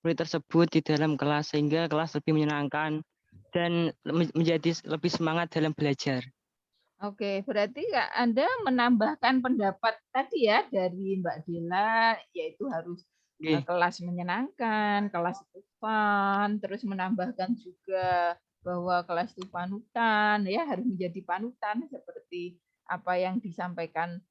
murid tersebut di dalam kelas sehingga kelas lebih menyenangkan dan menjadi lebih semangat dalam belajar. Oke, berarti Anda menambahkan pendapat tadi ya dari Mbak Dela, yaitu harus Oke. kelas menyenangkan, kelas itu fun, terus menambahkan juga bahwa kelas itu panutan, ya harus menjadi panutan seperti apa yang disampaikan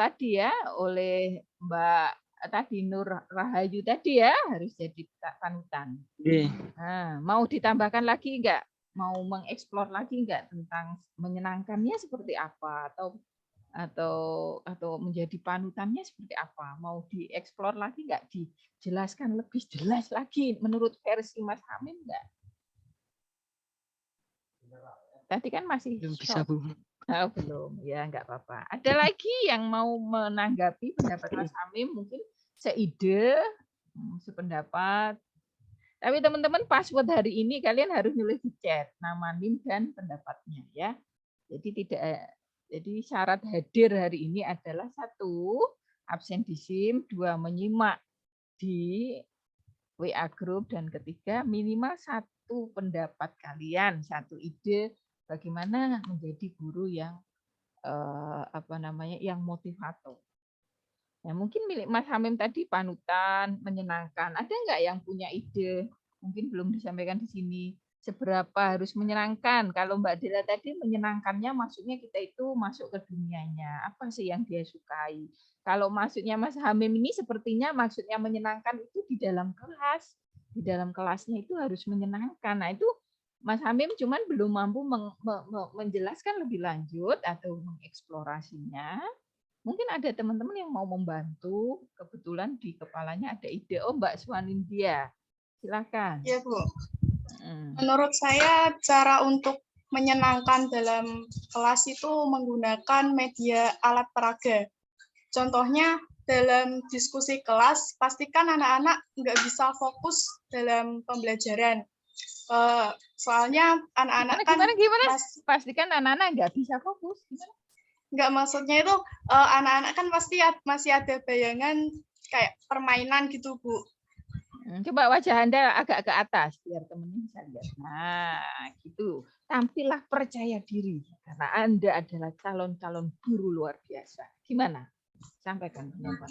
tadi ya oleh Mbak tadi Nur Rahayu tadi ya, harus jadi panutan. Oke. Nah, mau ditambahkan lagi enggak? Mau mengeksplor lagi enggak tentang menyenangkannya seperti apa atau menjadi panutannya seperti apa? Mau dieksplor lagi enggak? Dijelaskan lebih jelas lagi menurut versi Mas Hamim enggak? Tadi kan masih Belum bisa, short. Bu. Oh, belum. Ya, enggak apa-apa. Ada lagi yang mau menanggapi pendapat Mas Hamim mungkin seide, sependapat. Tapi teman-teman password hari ini kalian harus nulis di chat nama NIM dan pendapatnya ya. Jadi syarat hadir hari ini adalah 1 absen di SIM, 2 menyimak di WA group dan ketiga minimal 1 pendapat kalian, 1 ide bagaimana menjadi guru yang yang motivator. Ya, mungkin milik Mas Hamim tadi panutan, menyenangkan. Ada nggak yang punya ide? Mungkin belum disampaikan di sini. Seberapa harus menyenangkan? Kalau Mbak Dela tadi menyenangkannya maksudnya kita itu masuk ke dunianya. Apa sih yang dia sukai? Kalau maksudnya Mas Hamim ini sepertinya maksudnya menyenangkan itu di dalam kelas. Di dalam kelasnya itu harus menyenangkan. Nah, itu Mas Hamim cuman belum mampu menjelaskan lebih lanjut atau mengeksplorasinya. Mungkin ada teman-teman yang mau membantu, kebetulan di kepalanya ada ide. Oh, Mbak Swanindya, silakan. Ya, Bu. Menurut saya cara untuk menyenangkan dalam kelas itu menggunakan media alat peraga. Contohnya dalam diskusi kelas, pastikan anak-anak nggak bisa fokus dalam pembelajaran. Soalnya anak-anak gimana? Pastikan anak-anak nggak bisa fokus. Gimana? Nggak, maksudnya itu anak-anak kan pasti masih ada bayangan kayak permainan gitu, Bu. Coba wajah Anda agak ke atas biar temennya bisa lihat. Nah, gitu. Tampillah percaya diri karena Anda adalah calon-calon guru luar biasa. Gimana? Sampaikan pendapat.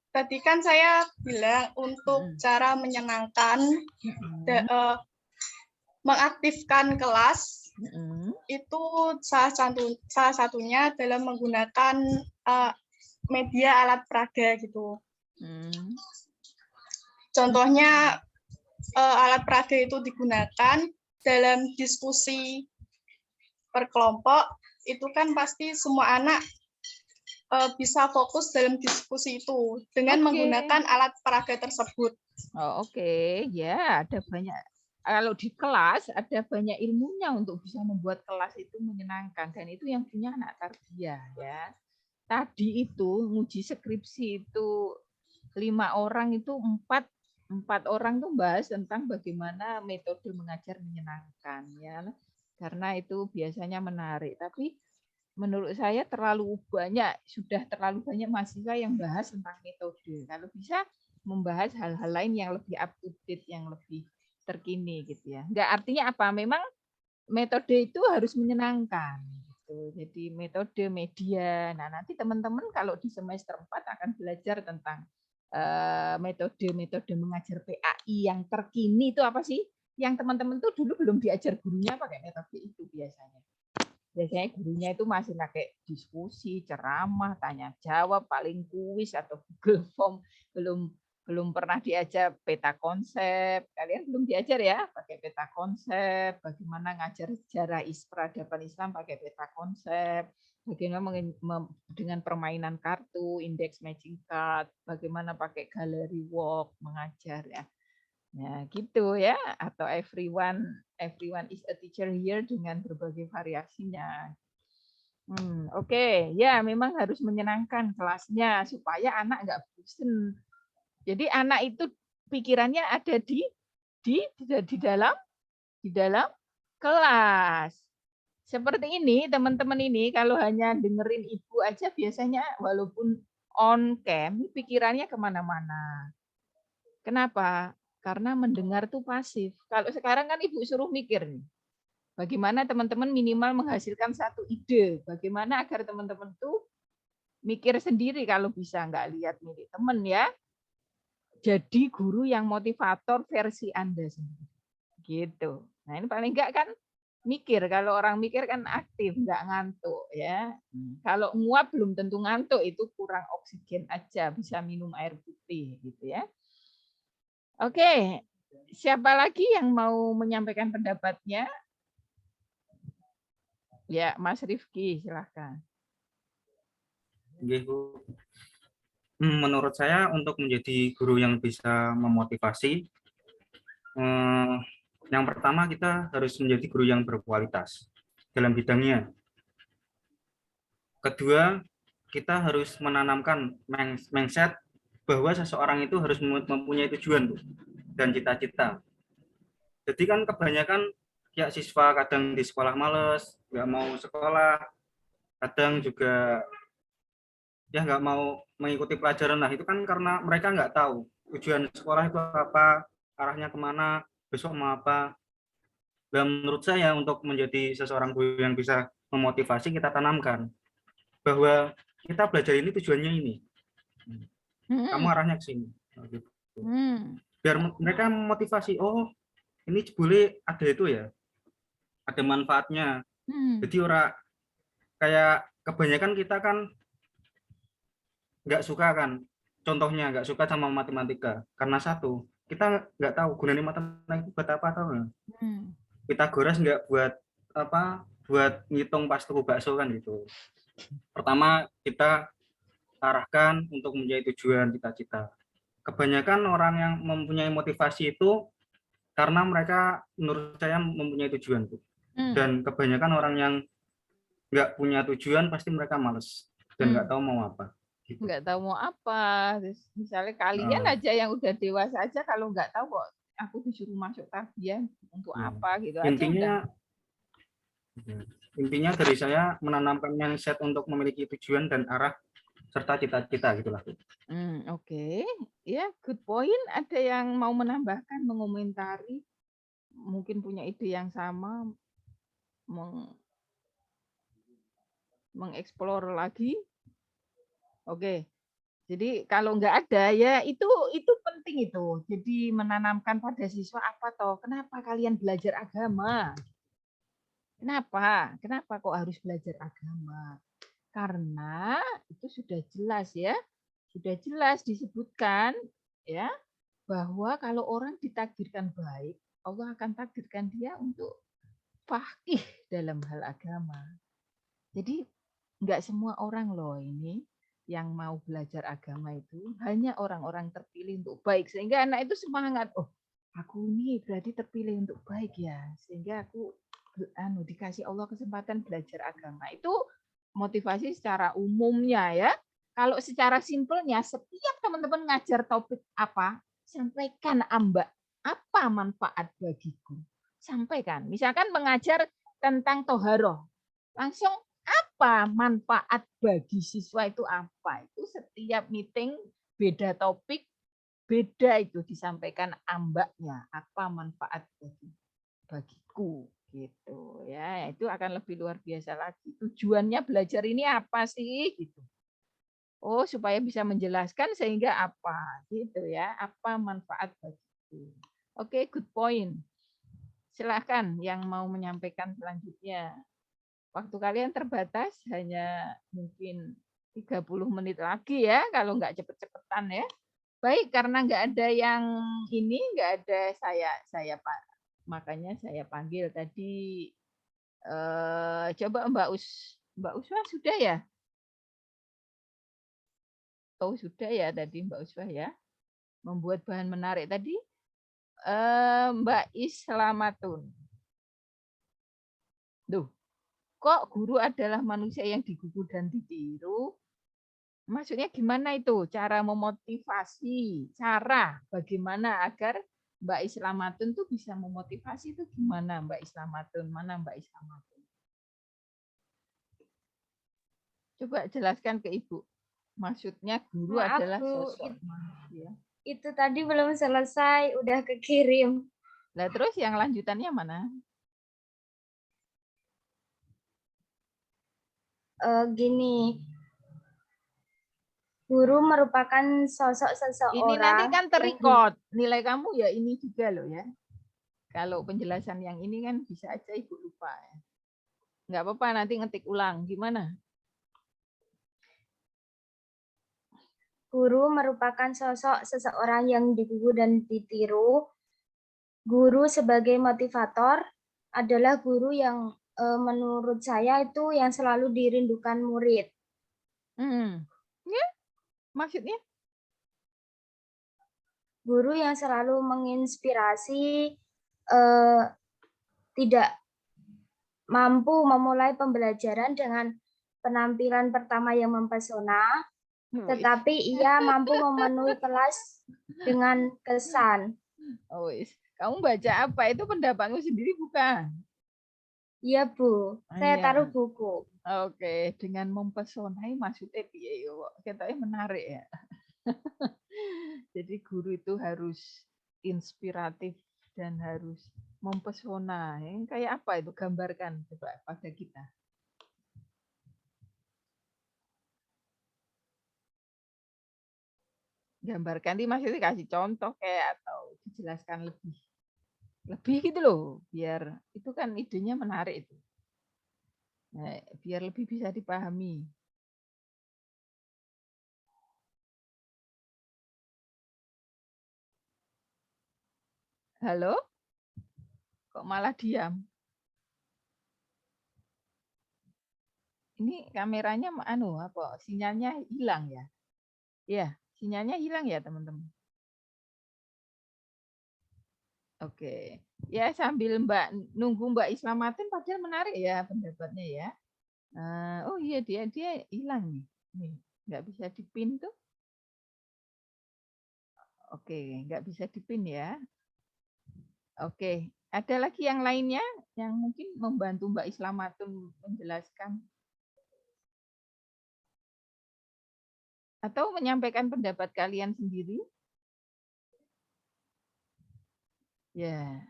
Tadi kan saya bilang untuk cara menyenangkan, mengaktifkan kelas itu salah satunya dalam menggunakan media alat peraga gitu. Contohnya alat peraga itu digunakan dalam diskusi per kelompok, itu kan pasti semua anak bisa fokus dalam diskusi itu dengan menggunakan alat peraga tersebut. Oh, oke. Ya, ada banyak. Kalau di kelas ada banyak ilmunya untuk bisa membuat kelas itu menyenangkan dan itu yang punya anak tarbiyah ya. Tadi itu nguji skripsi itu 5 orang itu 4 orang tuh bahas tentang bagaimana metode mengajar menyenangkan ya. Karena itu biasanya menarik, tapi menurut saya sudah terlalu banyak mahasiswa yang bahas tentang metode. Kalau bisa membahas hal-hal lain yang lebih up to date, yang lebih terkini gitu ya. Enggak artinya apa? Memang metode itu harus menyenangkan gitu. Jadi metode media. Nah, nanti teman-teman kalau di semester 4 akan belajar tentang metode mengajar PAI yang terkini itu apa sih? Yang teman-teman tuh dulu belum diajar gurunya pakai metode itu biasanya. Biasanya gurunya itu masih pakai diskusi, ceramah, tanya jawab, paling kuis atau Google Form, belum pernah diajar peta konsep. Kalian belum diajar ya pakai peta konsep, bagaimana ngajar sejarah peradaban Islam pakai peta konsep, bagaimana dengan permainan kartu, index matching card, bagaimana pakai gallery walk mengajar ya. Ya, gitu ya, atau everyone is a teacher here dengan berbagai variasinya. Oke. Ya, memang harus menyenangkan kelasnya supaya anak nggak bosen. Jadi anak itu pikirannya ada di dalam kelas. Seperti ini, teman-teman ini kalau hanya dengerin ibu aja biasanya walaupun on cam, pikirannya kemana-mana. Kenapa? Karena mendengar tuh pasif. Kalau sekarang kan Ibu suruh mikir nih. Bagaimana teman-teman minimal menghasilkan satu ide. Bagaimana agar teman-teman tuh mikir sendiri kalau bisa, nggak lihat milik teman ya. Jadi guru yang motivator versi Anda sendiri. Gitu. Nah ini paling enggak kan mikir. Kalau orang mikir kan aktif, nggak ngantuk ya. Kalau nguap belum tentu ngantuk, itu kurang oksigen aja, bisa minum air putih gitu ya. Oke, siapa lagi yang mau menyampaikan pendapatnya? Ya, Mas Rifki, silahkan. Nggih, Bu. Menurut saya untuk menjadi guru yang bisa memotivasi, yang pertama kita harus menjadi guru yang berkualitas dalam bidangnya. Kedua, kita harus menanamkan mindset bahwa seseorang itu harus mempunyai tujuan, Bu, dan cita-cita. Jadi kan kebanyakan ya siswa kadang di sekolah males, nggak mau sekolah, kadang juga ya nggak mau mengikuti pelajaran. Nah itu kan karena mereka nggak tahu tujuan sekolah itu apa, arahnya kemana, besok mau apa. Dan menurut saya untuk menjadi seseorang guru yang bisa memotivasi, kita tanamkan bahwa kita belajar ini tujuannya ini, kamu arahnya ke sini. Nah, gitu. Biar mereka memotivasi, oh ini boleh ada itu ya, ada manfaatnya. Jadi orang kayak kebanyakan kita kan nggak suka kan, contohnya nggak suka sama matematika karena satu, kita nggak tahu gunanya matematika buat apa, tahu nggak? Pitagoras nggak buat apa, buat ngitung pas tuku bakso kan gitu. Pertama kita arahkan untuk menjadi tujuan cita-cita. Kebanyakan orang yang mempunyai motivasi itu karena mereka menurut saya mempunyai tujuan, Bu. Dan kebanyakan orang yang nggak punya tujuan pasti mereka males dan nggak tahu mau apa. Gitu. Nggak tahu mau apa. Terus misalnya kalian aja yang udah dewasa aja kalau nggak tahu kok aku disuruh masuk tarbiyah untuk apa gitu intinya, aja. Intinya dari saya menanamkan mindset untuk memiliki tujuan dan arah serta cita-cita gitulah. Oke. Ya, good point. Ada yang mau menambahkan, mengomentari, mungkin punya ide yang sama, mengeksplor lagi. Oke. Jadi kalau nggak ada ya itu penting itu. Jadi menanamkan pada siswa apa toh? Kenapa kalian belajar agama? Kenapa? Kenapa kok harus belajar agama? Karena itu sudah jelas ya. Sudah jelas disebutkan ya bahwa kalau orang ditakdirkan baik, Allah akan takdirkan dia untuk faqih dalam hal agama. Jadi nggak semua orang loh ini yang mau belajar agama itu, hanya orang-orang terpilih untuk baik. Sehingga anak itu semangat, oh aku ini berarti terpilih untuk baik ya. Sehingga aku dikasih Allah kesempatan belajar agama. Itu motivasi secara umumnya ya. Kalau secara simpelnya, setiap teman-teman ngajar topik apa, sampaikan ambak apa manfaat bagiku. Sampaikan. Misalkan mengajar tentang toharoh. Langsung apa manfaat bagi siswa itu apa? Itu setiap meeting beda topik, beda itu disampaikan ambaknya. Apa manfaat bagiku gitu ya. Itu akan lebih luar biasa lagi. Tujuannya belajar ini apa sih gitu. Oh, supaya bisa menjelaskan sehingga apa gitu ya. Apa manfaat bagiku. Oke, good point. Silahkan yang mau menyampaikan selanjutnya. Waktu kalian terbatas, hanya mungkin 30 menit lagi ya, kalau nggak cepet-cepetan ya. Baik, karena nggak ada yang ini, nggak ada saya Pak. Makanya saya panggil tadi. Coba Mbak Uswah sudah ya? Oh sudah ya tadi Mbak Uswah ya. Membuat bahan menarik tadi. Mbak Islamatun. Duh, kok guru adalah manusia yang digugu dan ditiru? Maksudnya gimana itu? Cara memotivasi, cara bagaimana agar Mbak Islamatun tuh bisa memotivasi itu gimana Mbak Islamatun? Mana Mbak Islamatun? Coba jelaskan ke Ibu. Maksudnya guru Maaf, adalah Bu, sosok manusia. itu tadi belum selesai, udah kekirim. Lah terus yang lanjutannya mana? Gini, guru merupakan sosok Ini nanti seseorang kan yang terrecord. Nilai kamu ya ini juga loh ya. Kalau penjelasan yang ini kan bisa aja Ibu lupa ya. Nggak apa-apa, nanti ngetik ulang. Gimana? Guru merupakan sosok seseorang yang digugu dan ditiru. Guru sebagai motivator adalah guru yang menurut saya itu yang selalu dirindukan murid. Ya, maksudnya? Guru yang selalu menginspirasi, tidak mampu memulai pembelajaran dengan penampilan pertama yang mempesona, tetapi ia mampu memenuhi kelas dengan kesan. Oh, kamu baca apa? Itu pendapatmu sendiri bukan? Iya, Bu. Saya Iya. taruh buku. Oke, dengan mempesonai maksudnya piye yo? Ketoknya menarik ya. Jadi guru itu harus inspiratif dan harus mempesona. Kayak apa itu? Gambarkan coba pada kita. Gambarkan, di maksudnya kasih contoh kayak atau dijelaskan lebih gitu loh, biar itu kan idenya menarik itu. Nah, biar lebih bisa dipahami. Halo? Kok malah diam? Ini kameranya apa? Sinyalnya hilang ya? Iya, sinyalnya hilang ya, teman-teman. Oke. Ya, sambil nunggu Mbak Islamatin, padahal menarik ya pendapatnya ya. Oh iya, dia hilang nih. Nih, nggak bisa dipin tuh. Oke, nggak bisa dipin ya. Oke, ada lagi yang lainnya yang mungkin membantu Mbak Islamatun menjelaskan atau menyampaikan pendapat kalian sendiri? Ya,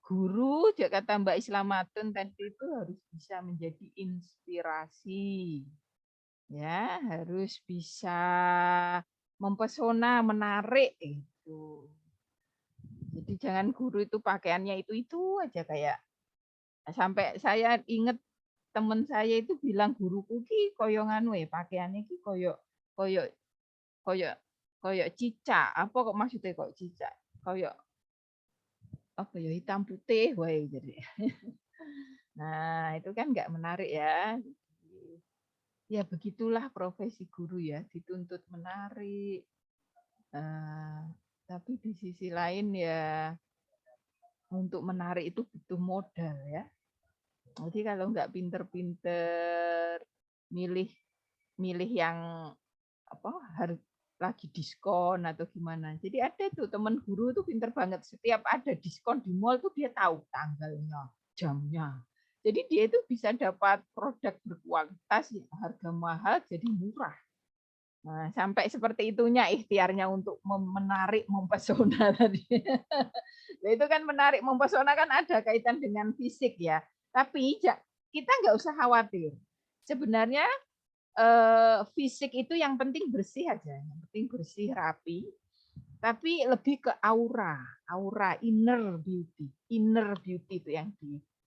guru, kata Mbak Islamatun tadi itu harus bisa menjadi inspirasi, ya, harus bisa mempesona, menarik itu. Jadi jangan guru itu pakaiannya itu aja kayak sampai saya inget temen saya itu bilang guruku ki koyo nganu pakaiannya ki koyo koyo koyo koyo cicak. Apa kok maksudnya kok cicak? Koyo apa ya hitam putih wae jadi. Nah, itu kan nggak menarik ya. Ya begitulah profesi guru ya, dituntut menarik. Tapi di sisi lain ya untuk menarik itu butuh modal ya. Jadi kalau nggak pinter-pinter milih yang apa lagi diskon atau gimana. Jadi ada tuh teman guru tuh pinter banget. Setiap ada diskon di mall tuh dia tahu tanggalnya, jamnya. Jadi dia itu bisa dapat produk berkualitas, harga mahal jadi murah. Nah, sampai seperti itunya ikhtiarnya untuk menarik, mempesona tadi. Nah, itu kan menarik, mempesona kan ada kaitan dengan fisik ya. Tapi kita nggak usah khawatir. Sebenarnya fisik itu yang penting bersih aja, yang penting bersih, rapi. Tapi lebih ke aura inner beauty itu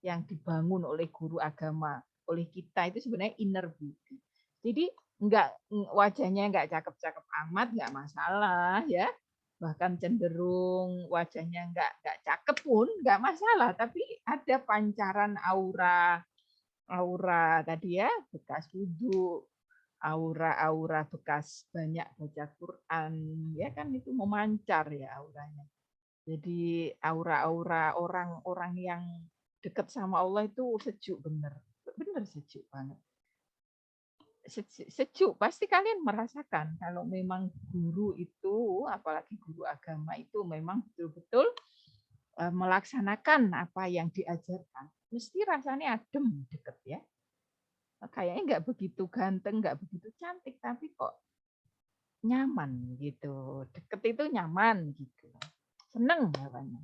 yang dibangun oleh guru agama, oleh kita itu sebenarnya inner beauty. Jadi wajahnya nggak cakep-cakep amat, nggak masalah ya. Bahkan cenderung wajahnya nggak cakep pun nggak masalah. Tapi ada pancaran aura tadi ya, bekas wudhu, aura bekas banyak baca Quran, ya kan itu memancar ya auranya. Jadi aura orang-orang yang dekat sama Allah itu sejuk bener sejuk banget. Sejuk pasti kalian merasakan kalau memang guru itu, apalagi guru agama itu memang betul-betul melaksanakan apa yang diajarkan, mesti rasanya adem deket ya. kayaknya nggak begitu ganteng, nggak begitu cantik, tapi kok nyaman gitu. Deket itu nyaman gitu. Seneng bapaknya.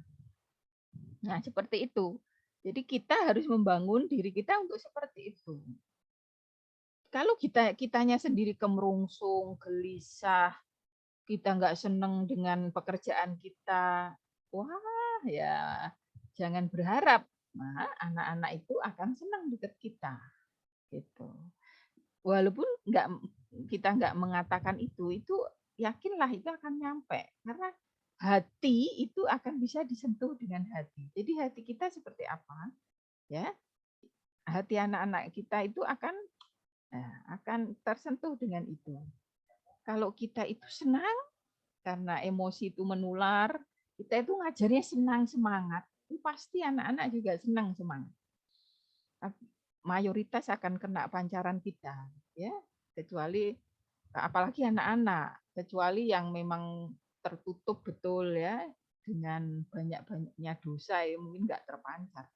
Nah, seperti itu. Jadi kita harus membangun diri kita untuk seperti itu. Kalau kitanya sendiri kemerungsung, gelisah, kita nggak seneng dengan pekerjaan kita, wah ya jangan berharap. Nah, anak-anak itu akan senang deket kita. Gitu. Walaupun kita nggak mengatakan itu yakinlah itu akan nyampe. Karena hati itu akan bisa disentuh dengan hati. Jadi hati kita seperti apa, ya? Hati anak-anak kita itu akan tersentuh dengan itu. Kalau kita itu senang karena emosi itu menular, kita itu ngajarnya senang semangat, itu pasti anak-anak juga senang semangat. Mayoritas akan kena pancaran kita, ya, kecuali apalagi anak-anak, kecuali yang memang tertutup betul ya dengan banyak-banyaknya dosa ya mungkin nggak terpancar.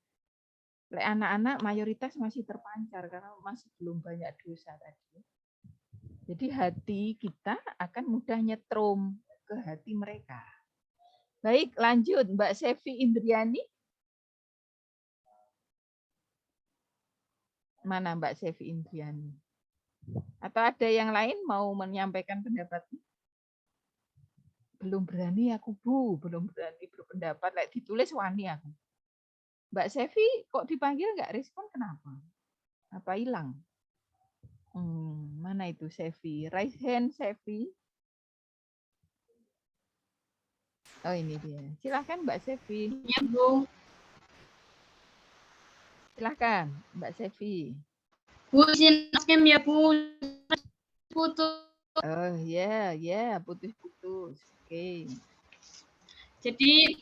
Anak-anak mayoritas masih terpancar karena masih belum banyak dosa tadi. Jadi hati kita akan mudah nyetrum ke hati mereka. Baik, lanjut Mbak Sevi Indriani. Mana Mbak Sevi Indriani? Atau ada yang lain mau menyampaikan pendapat? Belum berani aku, Bu. Belum berani berpendapat. Like ditulis wani aku. Mbak Sevi kok dipanggil nggak respon kenapa? Apa hilang? Mana itu Sevi? Raise hand Sevi. Oh ini dia. Silakan Mbak Sevi. Ya, Bu. Silakan Mbak Sevi. Bu, izin naskem ya, Bu. Putus. Oh ya, putus-putus. Oke. Jadi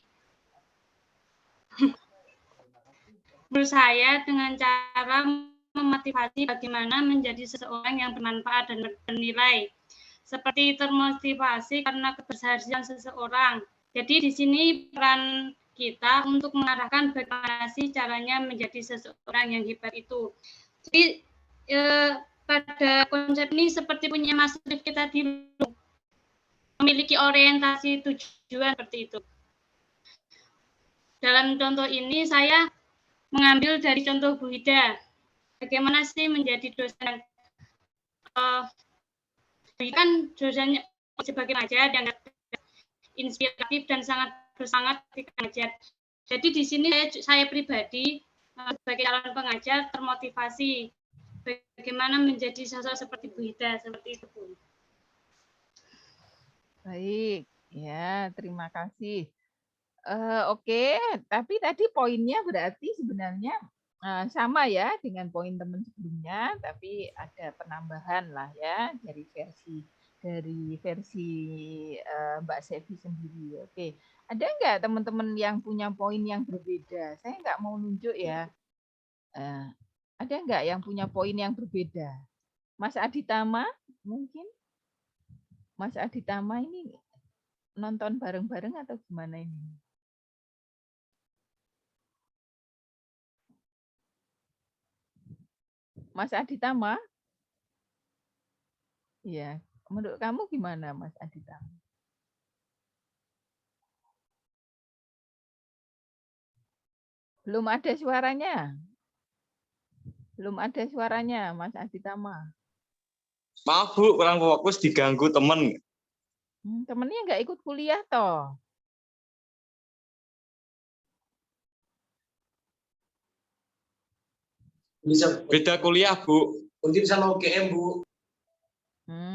menurut saya dengan cara memotivasi bagaimana menjadi seseorang yang bermanfaat dan bernilai. Seperti termotivasi karena keberhasilan seseorang. Jadi di sini peran kita untuk mengarahkan bagaimana sih caranya menjadi seseorang yang hebat itu. Jadi pada konsep ini seperti punya Mas Rifki tadi, memiliki orientasi tujuan seperti itu. Dalam contoh ini saya mengambil dari contoh Bu Hida. Bagaimana sih menjadi dosen? Kan dosennya sebagai pengajar yang inspiratif dan sangat bersemangat ketika mengajar. Jadi di sini saya pribadi sebagai calon pengajar termotivasi bagaimana menjadi sosok seperti Bu Hida, seperti itu, Bu. Baik, ya terima kasih. Oke, tapi tadi poinnya berarti sebenarnya sama ya dengan poin teman sebelumnya, tapi ada penambahan lah ya dari versi Mbak Sevi sendiri. Oke, ada nggak teman-teman yang punya poin yang berbeda? Saya nggak mau nunjuk ya. Ada nggak yang punya poin yang berbeda? Mas Aditama mungkin? Mas Aditama ini nonton bareng-bareng atau gimana ini? Mas Aditama? Iya, menurut kamu gimana Mas Aditama? Belum ada suaranya. Belum ada suaranya Mas Aditama. Maaf Bu, kurang fokus diganggu temen. Temennya nggak ikut kuliah toh? Bisa beda kuliah Bu. Mungkin sama UGM Bu.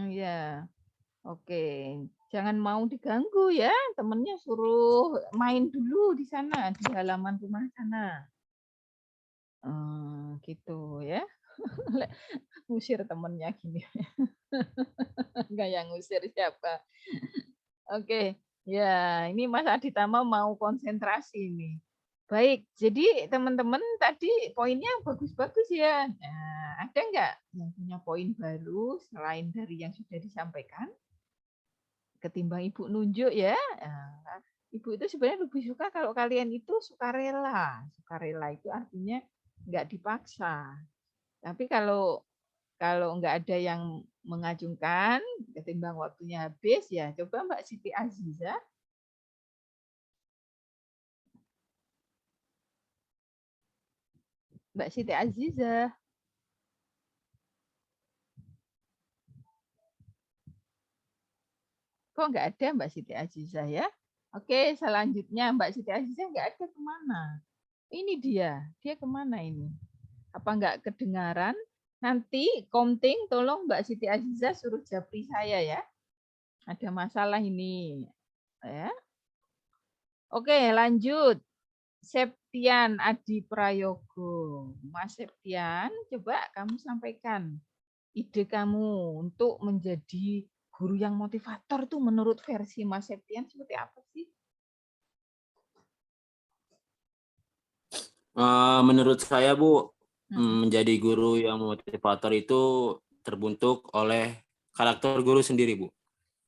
Ya, oke. Jangan mau diganggu ya, temennya suruh main dulu di sana di halaman rumah sana. Gitu ya. Ngusir temennya gini. Enggak yang ngusir siapa. Oke, ya ini Mas Aditama mau konsentrasi nih. Baik, jadi teman-teman tadi poinnya bagus-bagus ya. Nah, ada nggak yang punya poin baru selain dari yang sudah disampaikan? Ketimbang Ibu nunjuk ya. Nah, Ibu itu sebenarnya lebih suka kalau kalian itu sukarela. Sukarela itu artinya nggak dipaksa. Tapi kalau Kalau nggak ada yang mengajungkan, ketimbang waktunya habis, ya coba Mbak Siti Aziza. Mbak Siti Aziza. Kok nggak ada Mbak Siti Aziza ya? Oke, selanjutnya Mbak Siti Aziza nggak ada kemana? Ini dia kemana ini? Apa nggak kedengaran? Nanti Komting tolong Mbak Siti Aziza suruh japri saya ya. Ada masalah ini. Ya. Oke, lanjut. Septian Adi Prayogo. Mas Septian, coba kamu sampaikan ide kamu untuk menjadi guru yang motivator tuh menurut versi Mas Septian seperti apa sih? Menurut saya, Bu, menjadi guru yang motivator itu terbentuk oleh karakter guru sendiri, Bu.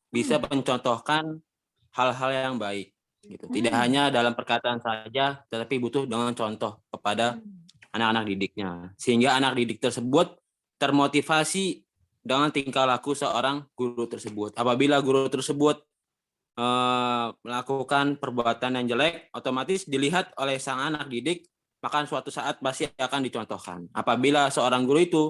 Bisa mencontohkan hal-hal yang baik, gitu. Tidak hanya dalam perkataan saja, tetapi butuh dengan contoh kepada anak-anak didiknya, sehingga anak didik tersebut termotivasi dengan tingkah laku seorang guru tersebut. Apabila guru tersebut melakukan perbuatan yang jelek, otomatis dilihat oleh sang anak didik, maka suatu saat pasti akan dicontohkan. Apabila seorang guru itu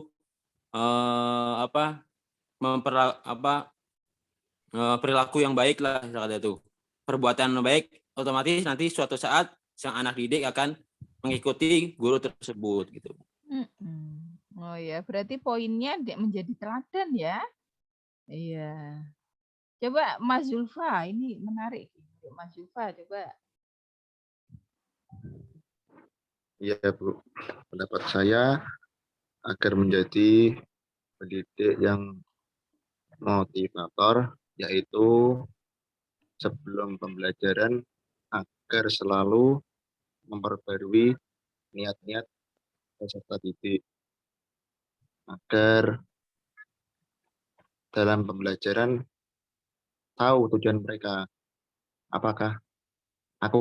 perilaku yang baik lah, itu perbuatan baik, otomatis nanti suatu saat sang anak didik akan mengikuti guru tersebut, gitu. Oh ya, berarti poinnya menjadi teladan ya. Iya. Coba Mas Zulfa, ini menarik. Mas Zulfa, coba. Iya, Bu. Pendapat saya agar menjadi pendidik yang motivator, yaitu sebelum pembelajaran agar selalu memperbarui niat-niat peserta didik. Agar dalam pembelajaran tahu tujuan mereka. Apakah aku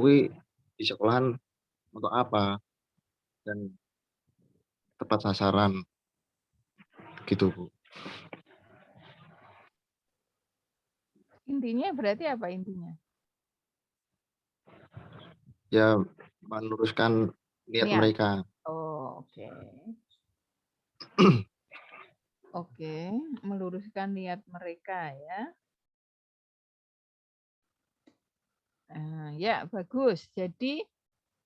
di sekolahan untuk apa? Dan tepat sasaran. Gitu, Bu. Intinya berarti apa intinya? Ya, meluruskan niat mereka. Oh, oke. Oke, meluruskan niat mereka ya. Ya, bagus. Jadi,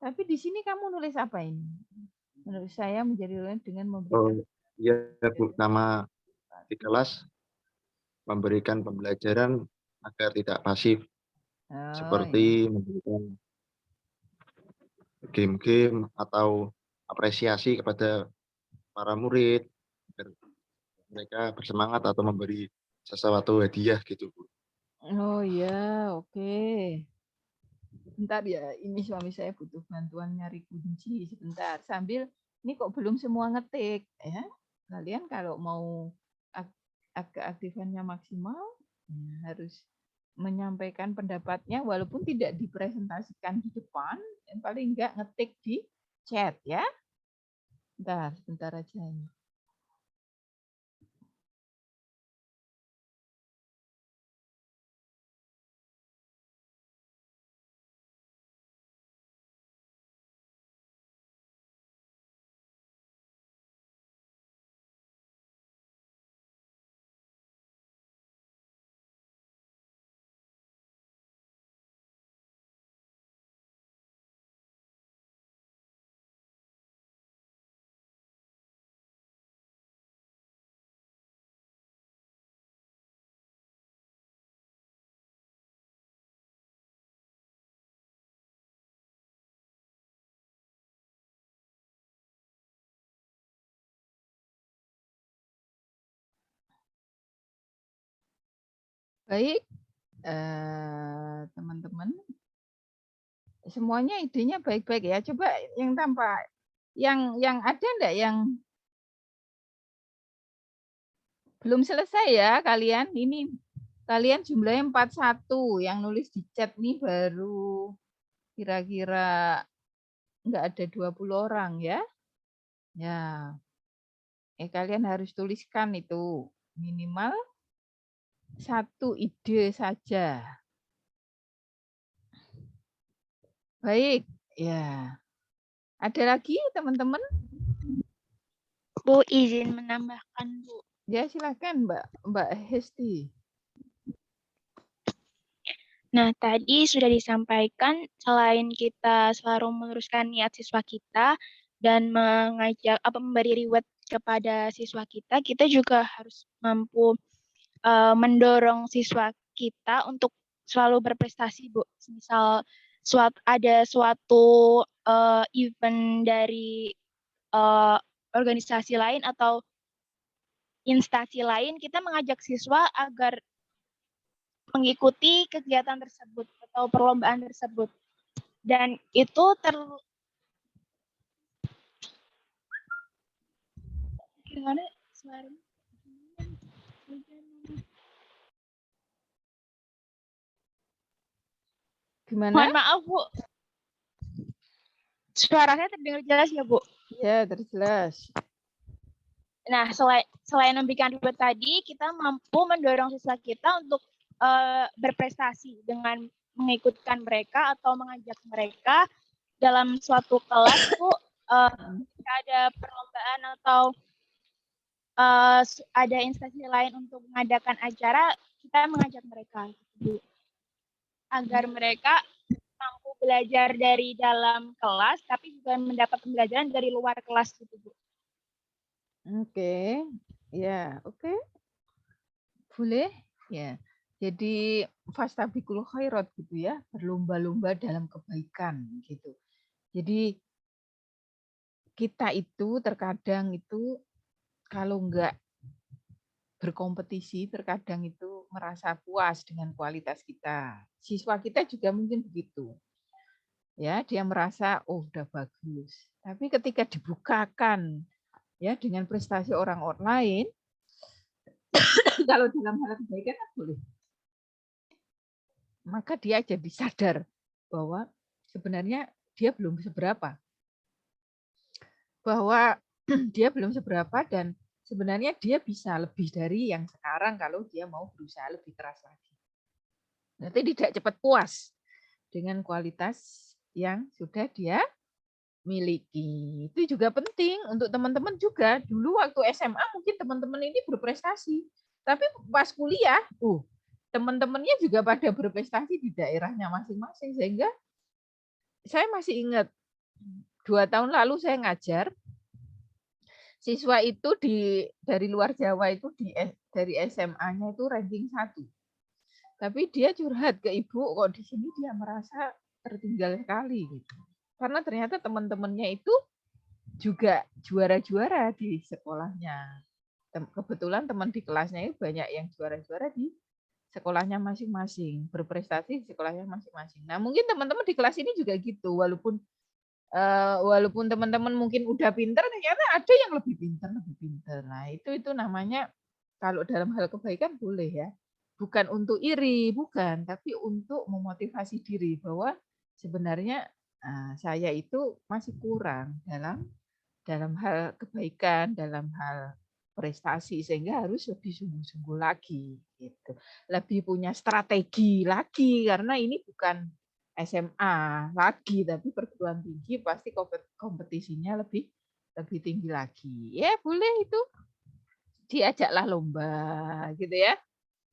tapi di sini kamu nulis apa ini? Menurut saya menjadi dengan memberikan. Ya, Bu, nama di kelas memberikan pembelajaran agar tidak pasif. Seperti memberikan game-game atau apresiasi kepada para murid agar mereka bersemangat atau memberi sesuatu hadiah gitu, Bu. Oh ya, oke. Bentar ya, ini suami saya butuh bantuan nyari kunci sebentar. Sambil ini kok belum semua ngetik ya. Kalian kalau mau keaktifannya maksimal harus menyampaikan pendapatnya walaupun tidak dipresentasikan di depan, yang paling enggak ngetik di chat ya. Bentar aja ini. Baik, teman-teman, semuanya idenya baik-baik ya. Coba yang tampak, yang ada enggak yang belum selesai ya kalian? Ini kalian jumlahnya 41, yang nulis di chat nih baru kira-kira enggak ada 20 orang ya. Ya. Kalian harus tuliskan itu minimal 1 ide saja. Baik, ya. Ada lagi teman-teman? Bu, izin menambahkan, Bu. Ya, silakan Mbak Hesti. Nah, tadi sudah disampaikan selain kita selalu meluruskan niat siswa kita dan mengajak memberi reward kepada siswa kita juga harus mampu mendorong siswa kita untuk selalu berprestasi, Bu. Misal ada suatu event dari organisasi lain atau instansi lain, kita mengajak siswa agar mengikuti kegiatan tersebut atau perlombaan tersebut. Dan itu gimana suaranya? Gimana? Mohon maaf, Bu. Suaranya terdengar jelas ya, Bu? Ya, terjelas. Nah, selain memberikan reward tadi, kita mampu mendorong siswa kita untuk berprestasi dengan mengikutkan mereka atau mengajak mereka dalam suatu kelas, Bu. Ada perlombaan atau ada instansi lain untuk mengadakan acara, kita mengajak mereka, Bu, agar mereka mampu belajar dari dalam kelas, tapi juga mendapat pembelajaran dari luar kelas, gitu, Bu. Oke, ya, oke. Boleh, ya. Jadi fastabiqul khairat gitu ya, berlomba-lomba dalam kebaikan gitu. Jadi kita itu terkadang itu kalau enggak berkompetisi, terkadang itu merasa puas dengan kualitas kita. Siswa kita juga mungkin begitu. Ya, dia merasa oh udah bagus. Tapi ketika dibukakan ya dengan prestasi orang lain, kalau dalam hal kebaikan kan boleh, maka dia jadi sadar bahwa sebenarnya dia belum seberapa, bahwa dia belum seberapa dan sebenarnya dia bisa lebih dari yang sekarang kalau dia mau berusaha lebih keras lagi. Nanti tidak cepat puas dengan kualitas yang sudah dia miliki. Itu juga penting untuk teman-teman juga. Dulu waktu SMA mungkin teman-teman ini berprestasi. Tapi pas kuliah, teman-temannya juga pada berprestasi di daerahnya masing-masing. Sehingga saya masih ingat 2 tahun lalu saya ngajar. Siswa itu dari luar Jawa itu dari SMA-nya itu ranking 1. Tapi dia curhat ke ibu, kok di sini dia merasa tertinggal sekali gitu. Karena ternyata teman-temannya itu juga juara-juara di sekolahnya. Kebetulan teman di kelasnya itu banyak yang juara-juara di sekolahnya masing-masing, berprestasi di sekolahnya masing-masing. Nah, mungkin teman-teman di kelas ini juga gitu, walaupun teman-teman mungkin udah pinter, ternyata ada yang lebih pinter. Nah, itu namanya kalau dalam hal kebaikan boleh ya. Bukan untuk iri, bukan, tapi untuk memotivasi diri bahwa sebenarnya saya itu masih kurang dalam hal kebaikan, dalam hal prestasi, sehingga harus lebih sungguh-sungguh lagi gitu. Lebih punya strategi lagi karena ini bukan SMA lagi, tapi perguruan tinggi pasti kompetisinya lebih tinggi lagi. Ya, boleh itu diajaklah lomba gitu ya.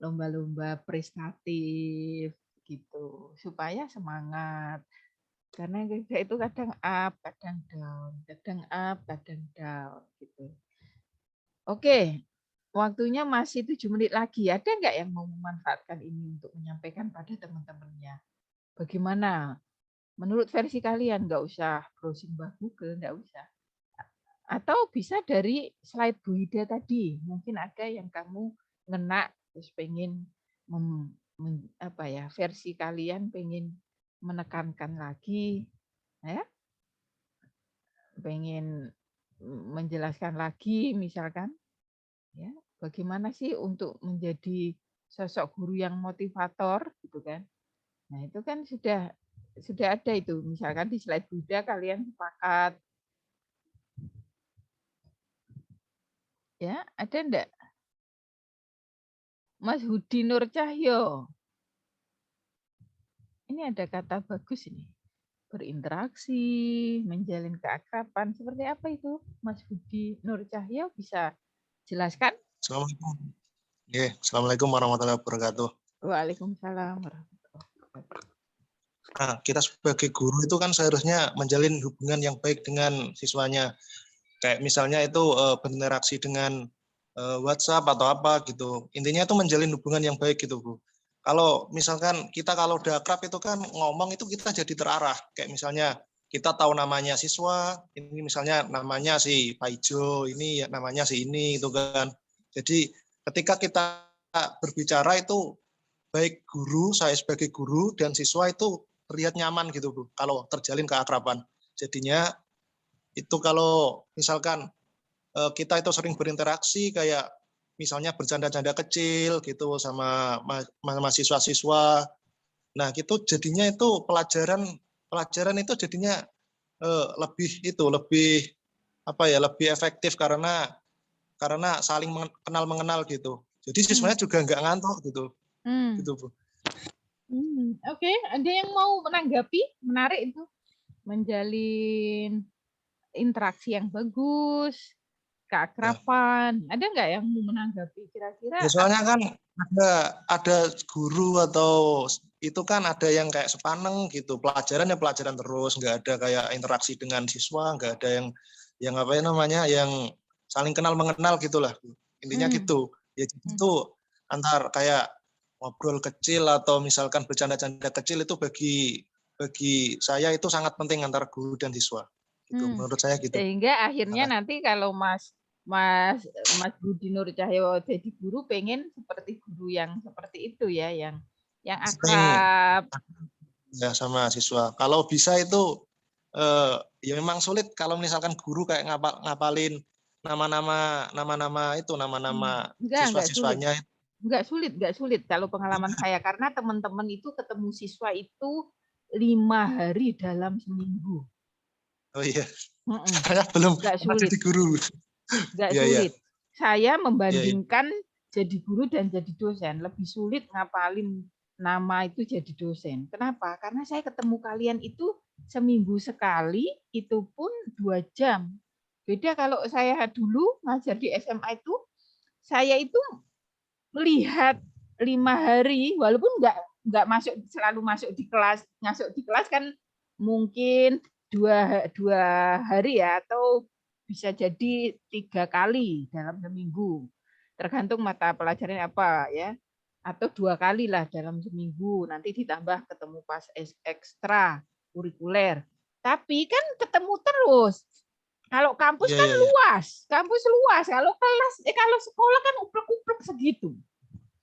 Lomba-lomba prestatif gitu supaya semangat. Karena kita itu kadang up, kadang down, kadang up, kadang down gitu. Oke, waktunya masih 7 menit lagi. Ada nggak yang mau memanfaatkan ini untuk menyampaikan pada teman-temannya? Bagaimana? Menurut versi kalian, nggak usah browsing Google, nggak usah. Atau bisa dari slide Bu Ida tadi. Mungkin ada yang kamu ngena terus pengen versi kalian pengen menekankan lagi, ya, pengen menjelaskan lagi, misalkan, ya, bagaimana sih untuk menjadi sosok guru yang motivator, gitu kan? Nah itu kan sudah ada itu, misalkan di slide Buddha kalian sepakat. Ya, ada enggak? Mas Hudi Nur Cahyo. Ini ada kata bagus ini. Berinteraksi, menjalin keakraban. Seperti apa itu? Mas Hudi Nur Cahyo bisa jelaskan? Assalamualaikum. Assalamualaikum warahmatullahi wabarakatuh. Waalaikumsalam warahmatullahi wabarakatuh. Nah, kita sebagai guru itu kan seharusnya menjalin hubungan yang baik dengan siswanya. Kayak misalnya itu berinteraksi dengan WhatsApp atau apa gitu. Intinya itu menjalin hubungan yang baik gitu, Bu. Kalau misalkan kita kalau udah akrab itu kan ngomong itu kita jadi terarah. Kayak misalnya kita tahu namanya siswa, ini misalnya namanya si Pak Ijo, ini namanya si ini itu kan. Jadi ketika kita berbicara itu baik guru, saya sebagai guru dan siswa itu terlihat nyaman gitu, Bu. Kalau terjalin keakraban. Jadinya itu kalau misalkan kita itu sering berinteraksi kayak misalnya bercanda-canda kecil gitu sama mahasiswa-siswa. Nah, gitu jadinya itu pelajaran itu jadinya lebih lebih efektif karena saling kenal mengenal gitu. Jadi siswanya juga nggak ngantuk gitu. Gitu, Bu. Oke, ada yang mau menanggapi? Menarik itu. Menjalin interaksi yang bagus, keakraban. Ada nggak yang mau menanggapi kira-kira? Ya, soalnya kan ada guru atau itu kan ada yang kayak sepaneng gitu, pelajaran ya pelajaran terus, nggak ada kayak interaksi dengan siswa, nggak ada yang apa namanya yang saling kenal mengenal gitulah, intinya gitu. Ya itu antar kayak ngobrol kecil atau misalkan bercanda-canda kecil itu bagi saya itu sangat penting antara guru dan siswa. Gitu, menurut saya gitu. Sehingga akhirnya nanti kalau Mas Budi Nur Cahyo jadi guru pengen seperti guru yang seperti itu ya, yang akrab. Ya sama siswa. Kalau bisa itu ya memang sulit kalau misalkan guru kayak ngapalin nama-nama siswa-siswanya. Enggak sulit kalau pengalaman saya karena teman-teman itu ketemu siswa itu 5 hari dalam seminggu. Oh iya. Saya belum jadi guru. Enggak sulit. Saya membandingkan jadi guru dan jadi dosen. Lebih sulit ngapalin nama itu jadi dosen. Kenapa? Karena saya ketemu kalian itu seminggu sekali, itu pun 2 jam. Beda kalau saya dulu ngajar di SMA itu, saya itu melihat 5 hari, walaupun enggak selalu masuk di kelas. Masuk di kelas kan mungkin 2 hari ya, atau bisa jadi 3 kali dalam seminggu. Tergantung mata pelajaran apa ya. Atau 2 kali lah dalam seminggu. Nanti ditambah ketemu pas ekstra kurikuler. Tapi kan ketemu terus. Kalau kampus kan luas. Kampus luas. Kalau kelas, kalau sekolah kan uplek-uplek segitu.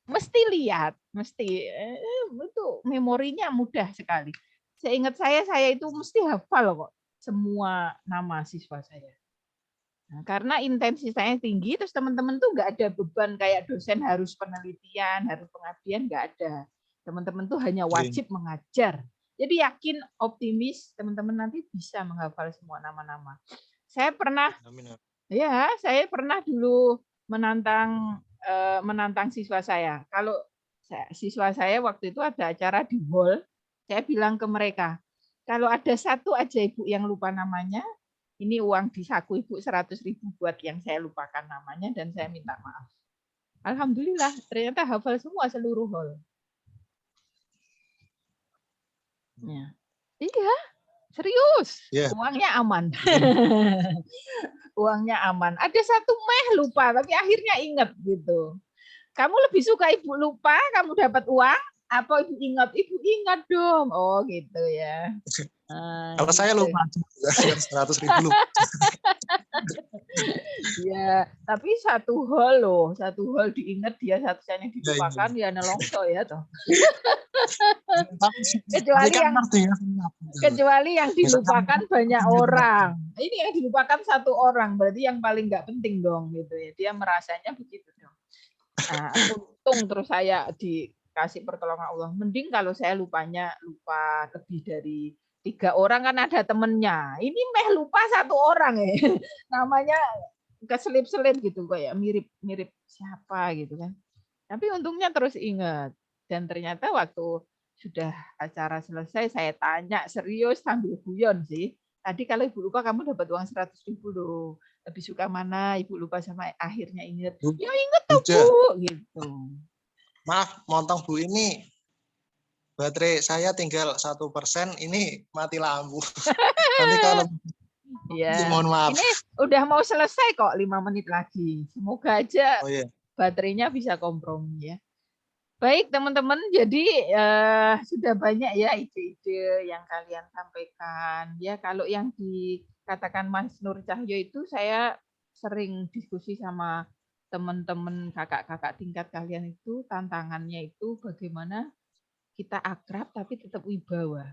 Mesti lihat. Itu memorinya mudah sekali. Seingat saya itu mesti hafal kok semua nama siswa saya. Nah, karena intensitasnya tinggi, terus teman-teman tuh nggak ada beban kayak dosen harus penelitian, harus pengabdian, nggak ada. Teman-teman tuh hanya wajib mengajar. Jadi yakin, optimis, teman-teman nanti bisa menghafal semua nama-nama. Saya pernah dulu menantang siswa saya. Kalau siswa saya waktu itu ada acara di hall, saya bilang ke mereka, kalau ada satu aja ibu yang lupa namanya, ini uang di saku ibu 100.000 buat yang saya lupakan namanya dan saya minta maaf. Alhamdulillah, ternyata hafal semua seluruh hall. Ya. Iya, serius. Uangnya aman. Uangnya aman. Ada satu lupa, tapi akhirnya ingat gitu. Kamu lebih suka ibu lupa, kamu dapat uang, apa ibu ingat? Ibu ingat dong. Oh gitu ya. Kalau saya lupa 100.000 lupa. Ya, tapi satu hall diingat dia satu-satunya dilupakan ya nelongso ya toh. kecuali yang dilupakan banyak orang. Ini yang dilupakan satu orang, berarti yang paling nggak penting dong gitu ya. Dia merasanya begitu dong. Nah, untung terus saya dikasih pertolongan Allah. Mending kalau saya lupa lebih dari 3 orang kan ada temennya. Ini lupa 1 orang ya. Namanya keselip-selip gitu, kayak mirip siapa gitu kan. Tapi untungnya terus ingat. Dan ternyata waktu sudah acara selesai, saya tanya serius sambil guyon sih. Tadi kalau Ibu lupa kamu dapat uang 100.000 loh. Lebih suka mana? Ibu lupa sama akhirnya ingat. Ya inget tuh Bu, gitu. Maaf, montong Bu, ini baterai saya tinggal 1%, ini mati lampu. Nanti kalau Ya, mohon maaf. ini udah mau selesai kok, 5 menit lagi. Semoga aja baterainya bisa kompromi ya. Baik teman-teman, jadi sudah banyak ya ide-ide yang kalian sampaikan. Ya kalau yang dikatakan Mas Nur Cahyo itu saya sering diskusi sama teman-teman kakak-kakak tingkat kalian itu, tantangannya itu bagaimana kita akrab tapi tetap wibawa.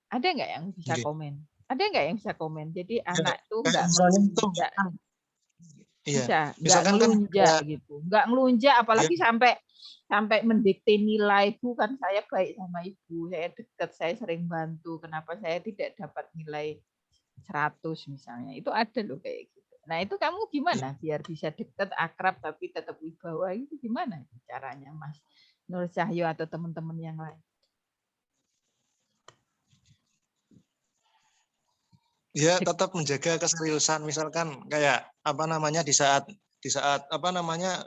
Ada nggak yang bisa komen? Ada nggak yang bisa komen? Jadi anak tuh nggak ngelunjak, bisa nggak ngelunjak gitu, nggak ngelunjak, apalagi sampai mendikte nilai. Bu kan saya baik sama Ibu, saya dekat, saya sering bantu. Kenapa saya tidak dapat nilai 100 misalnya? Itu ada loh kayak gitu. Nah itu kamu gimana biar bisa dekat, akrab tapi tetap wibawa, itu gimana caranya Mas Nur Cahyo atau teman-teman yang lain? Ya tetap menjaga keseriusan, misalkan kayak apa namanya di saat apa namanya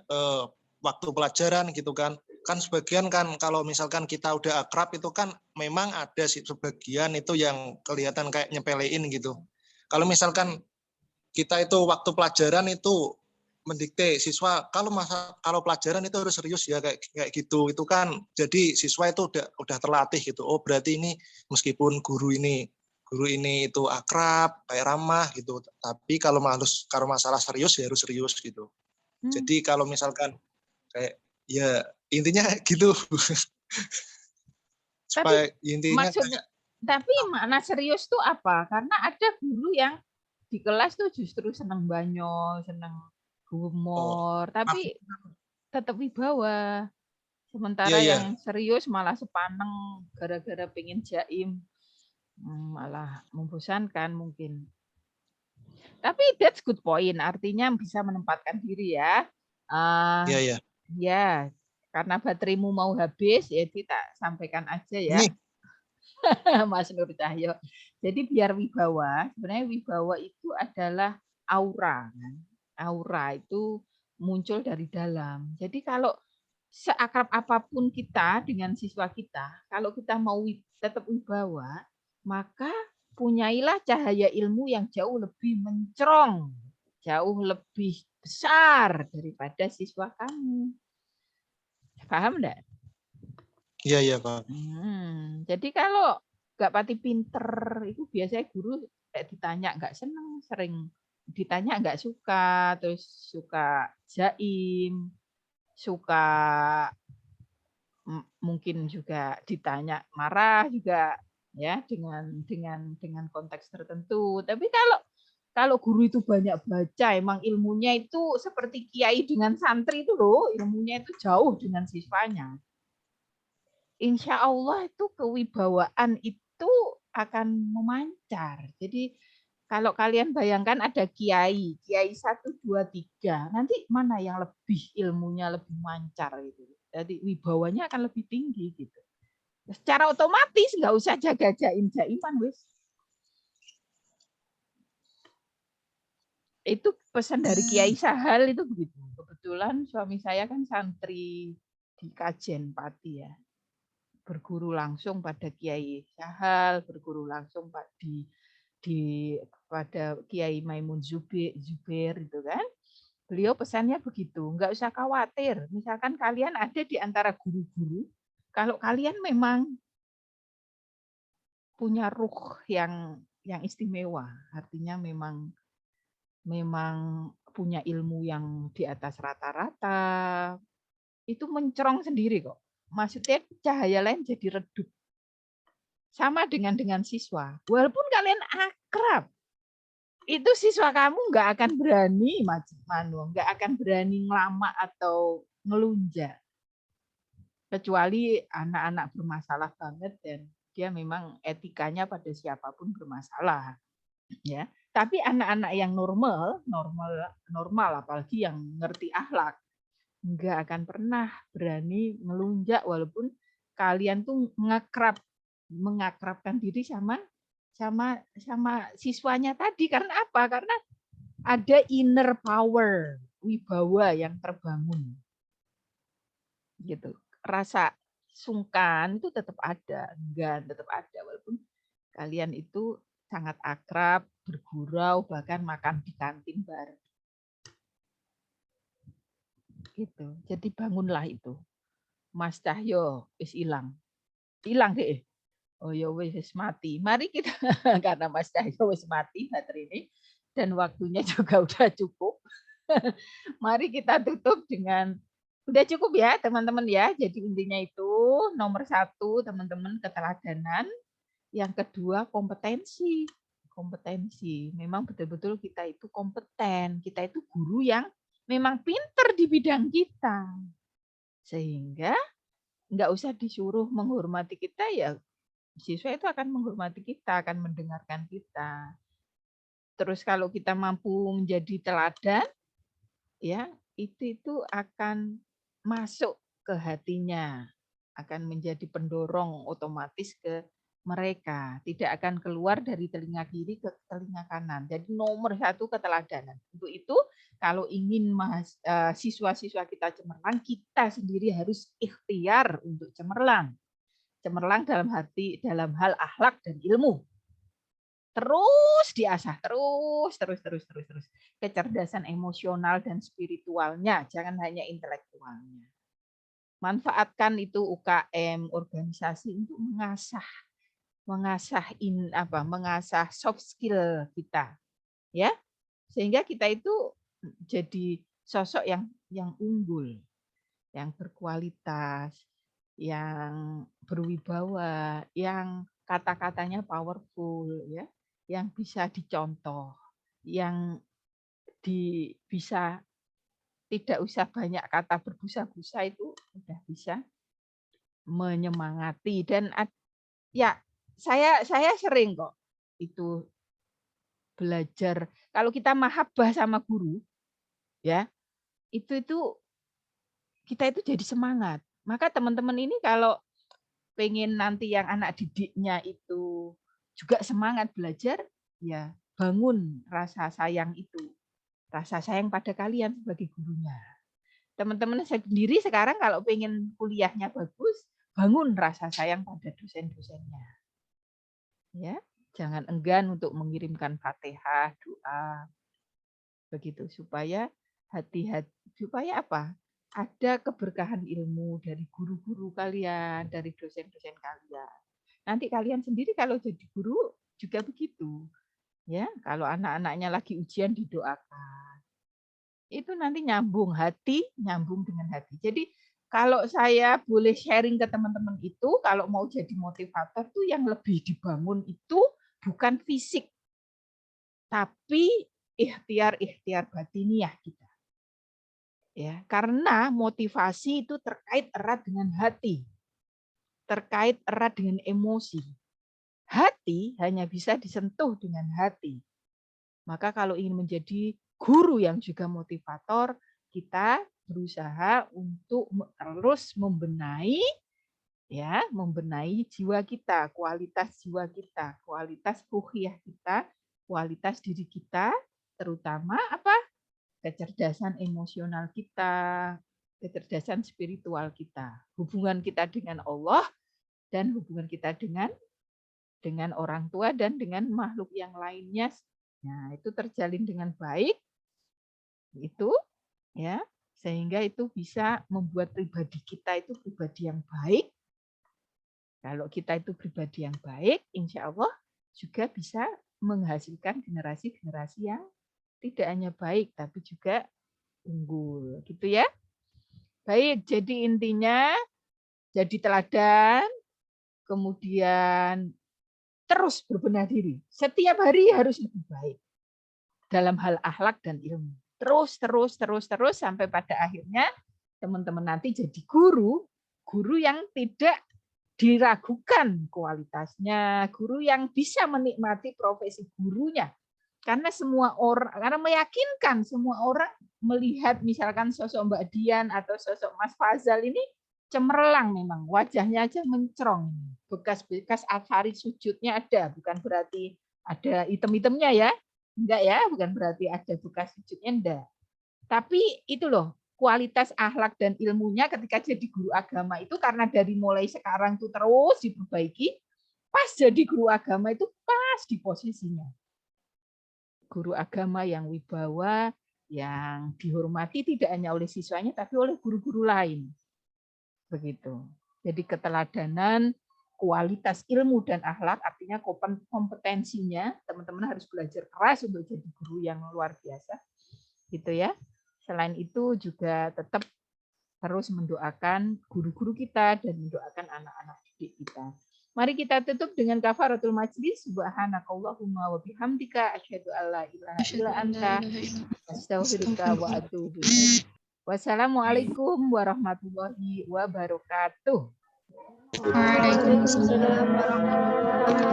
waktu pelajaran gitu kan sebagian kan kalau misalkan kita udah akrab itu kan memang ada sebagian itu yang kelihatan kayak nyepelein gitu. Kalau misalkan kita itu waktu pelajaran itu mendikte siswa kalau pelajaran itu harus serius ya kayak gitu, itu kan jadi siswa itu udah terlatih gitu. Oh berarti ini meskipun guru ini itu akrab, kayak ramah gitu. Tapi kalau masalah serius ya harus serius gitu. Jadi kalau misalkan kayak ya intinya gitu. Supaya intinya maksudnya, tapi makna serius tuh apa? Karena ada guru yang di kelas tuh justru seneng banyo, seneng humor, tapi tetap wibawa. Sementara yang serius malah sepaneng gara-gara pengen jaim, malah membosankan mungkin. Tapi that's good point, artinya bisa menempatkan diri ya. Ya, karena bateraimu mau habis, ya kita sampaikan aja ya, Mas Nur Cahyo. Jadi biar wibawa, sebenarnya wibawa itu adalah aura. Aura itu muncul dari dalam. Jadi kalau seakrab apapun kita dengan siswa kita, kalau kita mau tetap wibawa, maka punyailah cahaya ilmu yang jauh lebih mencerong, jauh lebih besar daripada siswa kamu. Paham enggak? Iya Pak. Jadi kalau nggak pati pinter itu biasanya guru ditanya nggak seneng, sering ditanya nggak suka, terus suka jaim, suka mungkin juga ditanya marah juga ya dengan konteks tertentu. Tapi kalau guru itu banyak baca, emang ilmunya itu seperti kiai dengan santri itu loh, ilmunya itu jauh dengan siswanya. Insya Allah itu kewibawaan itu akan memancar. Jadi kalau kalian bayangkan ada kiai 1, 2, 3, nanti mana yang lebih ilmunya lebih mancar itu. Jadi wibawanya akan lebih tinggi gitu. Secara otomatis nggak usah jaga jaiman wis. Itu pesan dari Kiai Sahal itu begitu. Kebetulan suami saya kan santri di Kajen Pati ya. Berguru langsung pada Kiai Sahal, berguru langsung pada Kiai Maimun Zubair itu kan. Beliau pesannya begitu, nggak usah khawatir. Misalkan kalian ada di antara guru-guru, kalau kalian memang punya ruh yang istimewa, artinya memang punya ilmu yang di atas rata-rata, itu mencerong sendiri kok. Maksudnya cahaya lain jadi redup. Sama dengan siswa. Walaupun kalian akrab, itu siswa kamu nggak akan berani nggak akan berani ngelama atau ngelunjak. Kecuali anak-anak bermasalah banget dan dia memang etikanya pada siapapun bermasalah. Ya. Tapi anak-anak yang normal apalagi yang ngerti akhlak, nggak akan pernah berani melunjak walaupun kalian tuh mengakrabkan diri sama siswanya tadi. Karena apa? Karena ada inner power, wibawa yang terbangun. Gitu. Rasa sungkan itu tetap ada, enggan tetap ada walaupun kalian itu sangat akrab, bergurau, bahkan makan di kantin bareng. Gitu. Jadi bangunlah itu. Mas Cahyo wis hilang deh. Oh ya wis mati. Mari kita karena Mas Cahyo wis mati baterai ini dan waktunya juga udah cukup. Mari kita tutup dengan udah cukup ya teman-teman ya. Jadi intinya itu nomor 1 teman-teman keteladanan, yang kedua kompetensi. Memang betul-betul kita itu kompeten. Kita itu guru yang memang pinter di bidang kita. Sehingga nggak usah disuruh menghormati kita, ya siswa itu akan menghormati kita, akan mendengarkan kita. Terus kalau kita mampu menjadi teladan, ya itu akan masuk ke hatinya, akan menjadi pendorong otomatis ke mereka, tidak akan keluar dari telinga kiri ke telinga kanan. Jadi nomor 1 keteladanan. Untuk itu kalau ingin siswa-siswa kita cemerlang, kita sendiri harus ikhtiar untuk cemerlang. Cemerlang dalam hal akhlak dan ilmu. Terus diasah, terus. Kecerdasan emosional dan spiritualnya, jangan hanya intelektualnya. Manfaatkan itu UKM, organisasi untuk mengasah soft skill kita, ya, sehingga kita itu jadi sosok yang unggul, yang berkualitas, yang berwibawa, yang kata-katanya powerful, ya, yang bisa dicontoh, yang bisa tidak usah banyak kata berbusa-busa, itu sudah bisa menyemangati. Dan ya saya sering kok itu belajar. Kalau kita mahabbah sama guru, ya itu kita itu jadi semangat. Maka teman-teman ini kalau pengen nanti yang anak didiknya itu juga semangat belajar, ya bangun rasa sayang itu, rasa sayang pada kalian sebagai gurunya. Teman-teman saya sendiri sekarang kalau pengen kuliahnya bagus, bangun rasa sayang pada dosen-dosennya. Ya, jangan enggan untuk mengirimkan Fatihah, doa, begitu supaya supaya apa? Ada keberkahan ilmu dari guru-guru kalian, dari dosen-dosen kalian. Nanti kalian sendiri kalau jadi guru juga begitu, ya. Kalau anak-anaknya lagi ujian didoakan, itu nanti nyambung dengan hati. Jadi kalau saya boleh sharing ke teman-teman itu, kalau mau jadi motivator tuh yang lebih dibangun itu bukan fisik, tapi ikhtiar batiniah kita. Ya, karena motivasi itu terkait erat dengan hati, terkait erat dengan emosi. Hati hanya bisa disentuh dengan hati. Maka kalau ingin menjadi guru yang juga motivator, kita berusaha untuk terus membenahi jiwa kita, kualitas jiwa kita, kualitas ruhiyah kita, kualitas diri kita, terutama apa? Kecerdasan emosional kita, kecerdasan spiritual kita, hubungan kita dengan Allah dan hubungan kita dengan orang tua dan dengan makhluk yang lainnya. Nah, itu terjalin dengan baik. Itu ya, sehingga itu bisa membuat pribadi kita itu pribadi yang baik. Kalau kita itu pribadi yang baik, insya Allah juga bisa menghasilkan generasi-generasi yang tidak hanya baik tapi juga unggul, gitu ya. Baik, jadi intinya jadi teladan, kemudian terus berbenah diri. Setiap hari harus lebih baik dalam hal akhlak dan ilmu. Terus sampai pada akhirnya teman-teman nanti jadi guru yang tidak diragukan kualitasnya, guru yang bisa menikmati profesi gurunya Karena semua orang, karena meyakinkan semua orang melihat misalkan sosok Mbak Dian atau sosok Mas Fazal ini cemerlang memang, wajahnya aja mencerong. Bekas-bekas Al-Farid sujudnya ada, bukan berarti ada item-itemnya ya. Enggak ya, bukan berarti ada bekas sujudnya, enggak. Tapi itu loh, kualitas akhlak dan ilmunya ketika jadi guru agama itu karena dari mulai sekarang tuh terus diperbaiki, pas jadi guru agama itu pas di posisinya. Guru agama yang wibawa, yang dihormati tidak hanya oleh siswanya tapi oleh guru-guru lain. Begitu. Jadi keteladanan, kualitas ilmu dan akhlak artinya kompetensinya, teman-teman harus belajar keras untuk jadi guru yang luar biasa. Gitu ya. Selain itu juga tetap terus mendoakan guru-guru kita dan mendoakan anak-anak didik kita. Mari kita tutup dengan kafaratul majlis. Subhanakallahumma wa bihamdika asyhadu alla ilaha illa anta astaghfiruka wa atubu ilaik. Wassalamualaikum warahmatullahi wabarakatuh. Waalaikumsalam warahmatullahi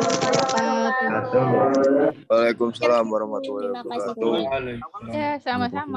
wabarakatuh. Waalaikumsalam warahmatullahi wabarakatuh. Ya, sama-sama.